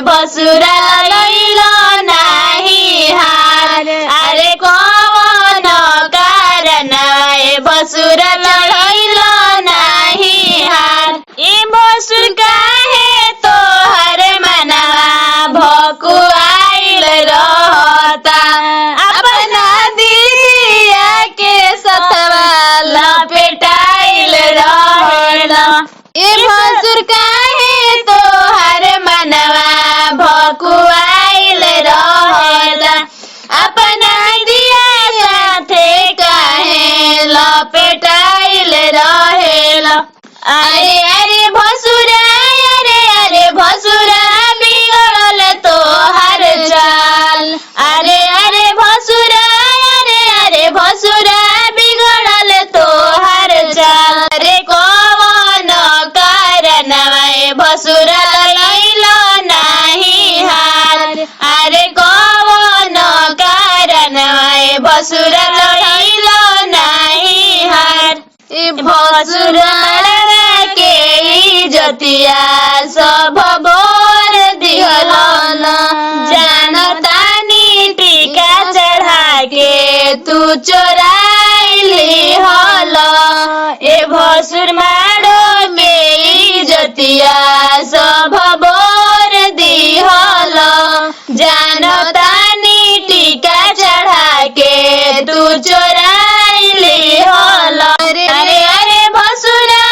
भसुरा लैलो नाही हार। अरे कौन कारण भसुरा लैलो नाही हार। ए भसुर काहे तोहर मनवा भकुआइल रहता। अपना दिया के सतवा लपेटाइल रहेला। ए भसुर काहे तोहर मनवा भकुआइल रहेला। अपना दिया साथे काहे लपेटाइल रहेला। अरे अरे भसुरा अरे भसुरा बिगड़ल तोहर चाल। अरे भसुरा अरे भसुरा बिगड़ल तोहर चाल। अरे कौन कारण भसुरा लैलो नाही हार। अरे कौन कारण भसुरा लैलो नाही हार। भसुरा जतिया सब बोर दिहलन। जानतानी टीका चढ़ा के तू चोराइली हल। ए भसुर मारो के जतिया सब बोर दिहल। जानतानी टीका चढ़ा के तू चोराइली हल। अरे भसुरा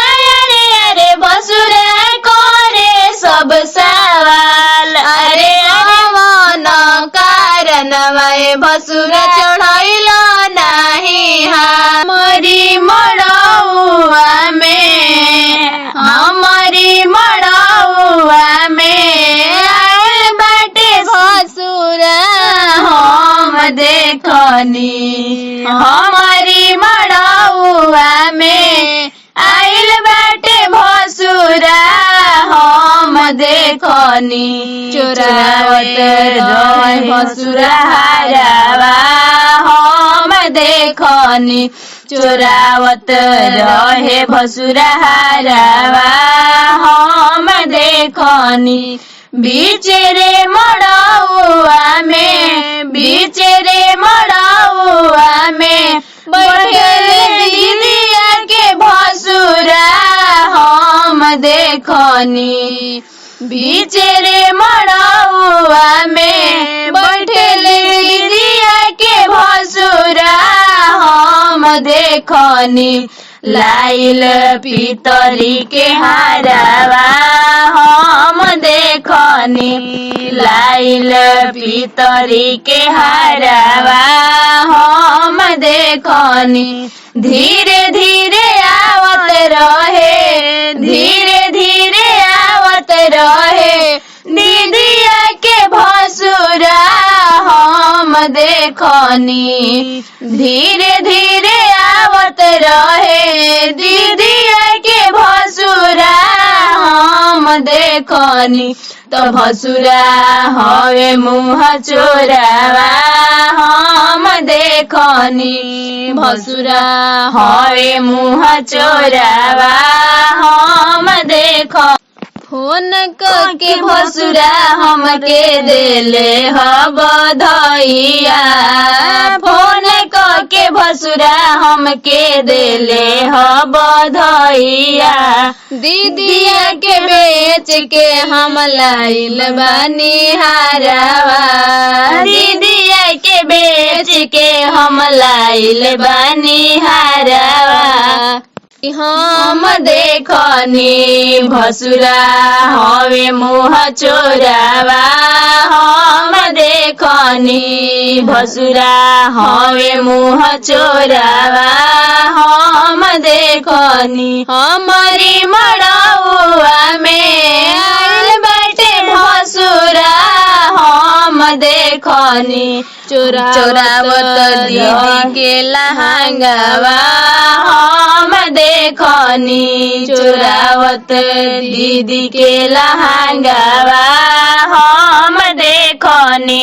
अरे भसुरा करे सब सवाल। अरे कौन कारण भसुरा चढ़ैलो नाही हार। हमारी मड़ौआ में आइल बाटे भसुरा हम देखनी। हमारी मड़ौआ में आइल बाटे भसुरा हम देखनी। चोरावत रहे भसुरा हारावा हम देखनी। चोरावत रहे भसुरा हारावा हम देखनी। बीच रे मड़ौआ में बैठल दीदिया के भसुरा हम देखनी। बीच रे मड़ौआ में बैठल दीदिया के भसुरा हम देखनी। लाइल पितरी के हारावा हम देखनी। लाइल पितरी के हारावा हम देखनी। धीरे धीरे आवत रहे दीदिया के भसुरा हम देखनी। धीरे धीरे आवत रहे दीदिया के भसुरा हम देखनी। तो भसुरा हवे मुँह चोरावा हम देखनी। भसुरा हवे मुँह चोरावा हम देखनी। फोन के भसुरा हमके देले ह बधैया। फोन के भसुरा हमके देले ह बधैया। दीदिया के बेच के हम लाइल बानी हारावा। दीदिया के बेच के हम लाइल बानी हारावा। हम देखनी भसुरा हवे मुँह चोरावा हम देखनी। भसुरा हवे मुँह चोरावा हम देखनी। हमारी मड़ौआ में आइल बाटे भसुरा हम देखनी। चोरावत दीदी के लहंगावा हम देखनी। चोरावत दीदी के लहंगावा हम देखनी।